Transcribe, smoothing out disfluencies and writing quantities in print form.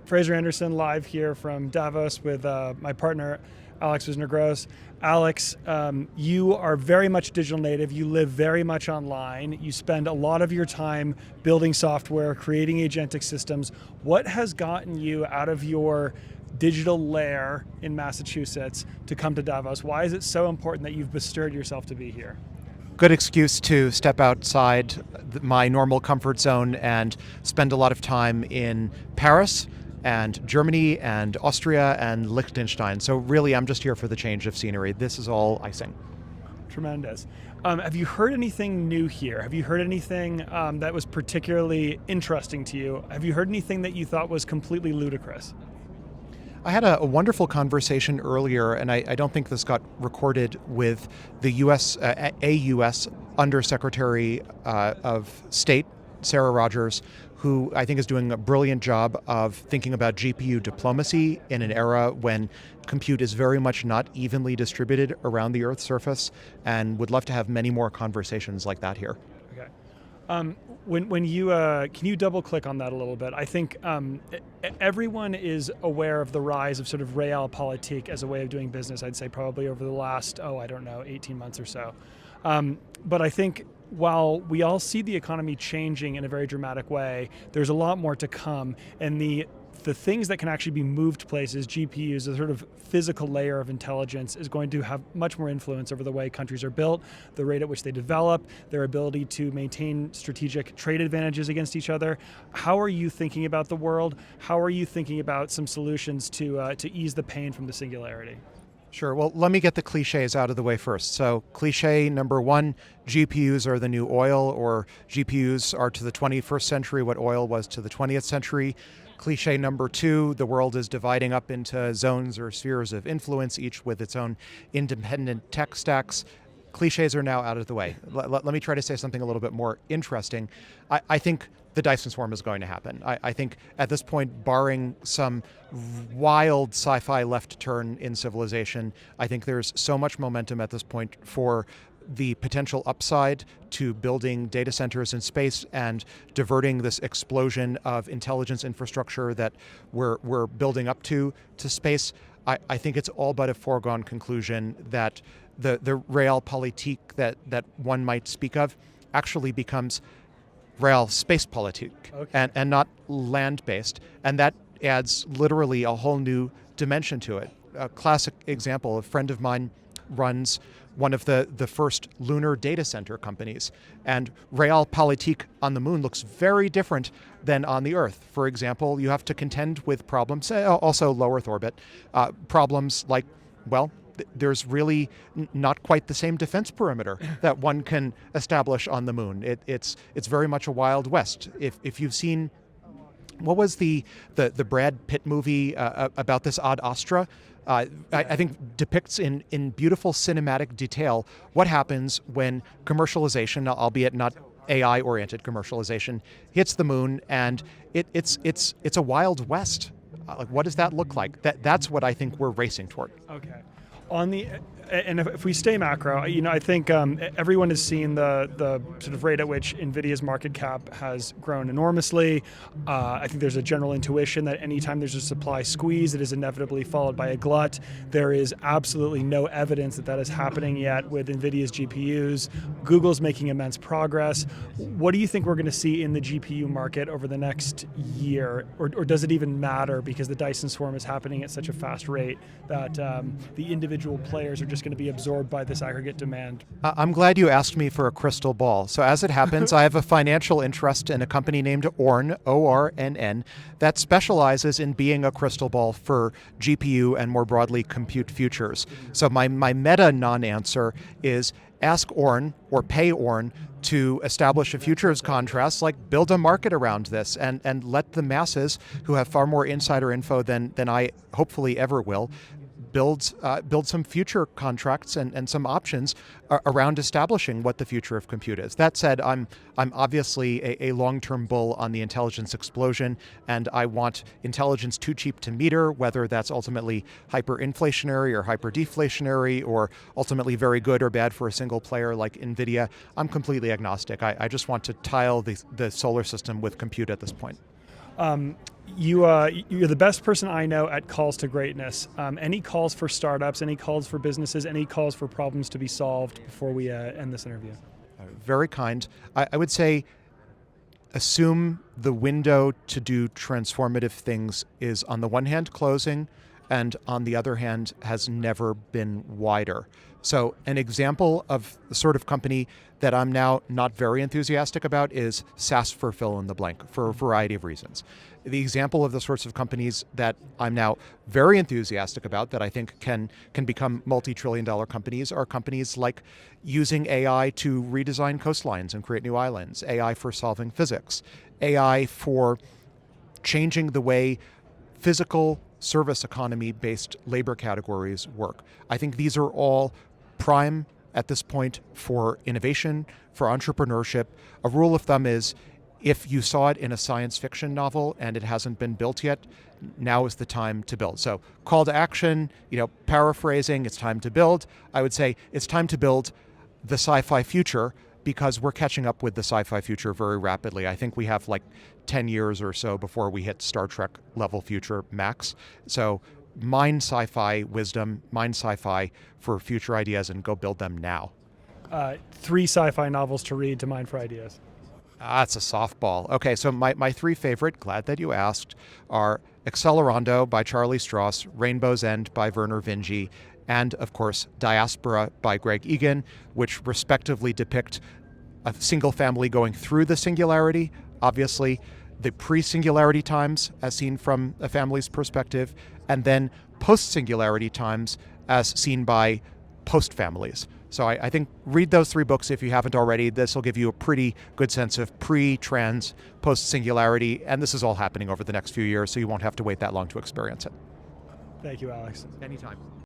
Frazer Anderson live here from Davos with my partner, Alex Wisner Gross. Alex, you are very much digital native. You live very much online. You spend a lot of your time building software, creating agentic systems. What has gotten you out of your digital lair in Massachusetts to come to Davos? Why is it so important that you've bestirred yourself to be here? Good excuse to step outside my normal comfort zone and spend a lot of time in Paris and Germany and Austria and Liechtenstein. So really, I'm just here for the change of scenery. This is all icing. Tremendous. Have you heard anything new here? Have you heard anything that was particularly interesting to you? Have you heard anything that you thought was completely ludicrous? I had a wonderful conversation earlier, and I don't think this got recorded, with the U.S. Undersecretary of State, Sarah Rogers, who I think is doing a brilliant job of thinking about GPU diplomacy in an era when compute is very much not evenly distributed around the Earth's surface, and would love to have many more conversations like that here. Okay. When you can you double click on that a little bit? I think everyone is aware of the rise of sort of realpolitik as a way of doing business. I'd say probably over the last 18 months or so. But I think while we all see the economy changing in a very dramatic way, there's a lot more to come, and the things that can actually be moved places, GPUs, a sort of physical layer of intelligence, is going to have much more influence over the way countries are built, the rate at which they develop, their ability to maintain strategic trade advantages against each other. How are you thinking about the world? How are you thinking about some solutions to ease the pain from the singularity? Sure. Well, let me get the cliches out of the way first. So cliche number one, GPUs are the new oil, or GPUs are to the 21st century what oil was to the 20th century. Cliche number two, the world is dividing up into zones or spheres of influence, each with its own independent tech stacks. Cliches are now out of the way. Let me try to say something a little bit more interesting. I think the Dyson swarm is going to happen. I think at this point, barring some wild sci-fi left turn in civilization, I think there's so much momentum at this point for the potential upside to building data centers in space and diverting this explosion of intelligence infrastructure that we're building up to space. I think it's all but a foregone conclusion that the realpolitik that one might speak of actually becomes real space politik, okay, and not land-based. And that adds literally a whole new dimension to it. A classic example, a friend of mine runs one of the first lunar data center companies, and realpolitik on the moon looks very different than on the Earth. For example, you have to contend with problems, also low Earth orbit, problems like, well, there's really not quite the same defense perimeter that one can establish on the moon. It's very much a Wild West. If you've seen, what was the Brad Pitt movie about this Ad Astra? I think depicts in beautiful cinematic detail what happens when commercialization, albeit not AI-oriented commercialization, hits the moon, and it's a Wild West. Like, what does that look like? That's what I think we're racing toward. Okay. And if we stay macro, I think everyone has seen the sort of rate at which NVIDIA's market cap has grown enormously. I think there's a general intuition that anytime there's a supply squeeze, it is inevitably followed by a glut. There is absolutely no evidence that is happening yet with NVIDIA's GPUs. Google's making immense progress. What do you think we're going to see in the GPU market over the next year? Or does it even matter, because the Dyson swarm is happening at such a fast rate that the individual players are just going to be absorbed by this aggregate demand? I'm glad you asked me for a crystal ball. So as it happens, I have a financial interest in a company named Ornn, O-R-N-N, that specializes in being a crystal ball for GPU and more broadly compute futures. So my meta non-answer is ask Ornn or pay Ornn to establish a futures contrast, like build a market around this and let the masses, who have far more insider info than I hopefully ever will, build some future contracts and some options around establishing what the future of compute is. That said, I'm obviously a long-term bull on the intelligence explosion, and I want intelligence too cheap to meter, whether that's ultimately hyperinflationary or hyperdeflationary, or ultimately very good or bad for a single player like NVIDIA. I'm completely agnostic. I just want to tile the solar system with compute at this point. You're the best person I know at calls to greatness. Any calls for startups, any calls for businesses, any calls for problems to be solved before we end this interview? Very kind. I would say assume the window to do transformative things is, on the one hand, closing, and on the other hand, has never been wider. So an example of the sort of company that I'm now not very enthusiastic about is SaaS for fill in the blank for a variety of reasons. The example of the sorts of companies that I'm now very enthusiastic about that I think can become multi-trillion-dollar companies are companies like using AI to redesign coastlines and create new islands, AI for solving physics, AI for changing the way physical service economy-based labor categories work. I think these are all prime at this point for innovation, for entrepreneurship. A rule of thumb is if you saw it in a science fiction novel and it hasn't been built yet, now is the time to build. So call to action, paraphrasing, it's time to build. I would say it's time to build the sci-fi future because we're catching up with the sci-fi future very rapidly. I think we have like 10 years or so before we hit Star Trek level future max. So mine sci-fi wisdom, mine sci-fi for future ideas, and go build them now. 3 sci-fi novels to read to mine for ideas. It's a softball. Okay, so my 3 favorite, glad that you asked, are Accelerando by Charlie Strauss, Rainbow's End by Werner Vinge, and of course Diaspora by Greg Egan, which respectively depict a single family going through the singularity, obviously the pre-singularity times as seen from a family's perspective, and then post-singularity times as seen by post-families. So I think read those 3 books if you haven't already. This will give you a pretty good sense of pre-trans, post-singularity, and this is all happening over the next few years, so you won't have to wait that long to experience it. Thank you, Alex. Anytime.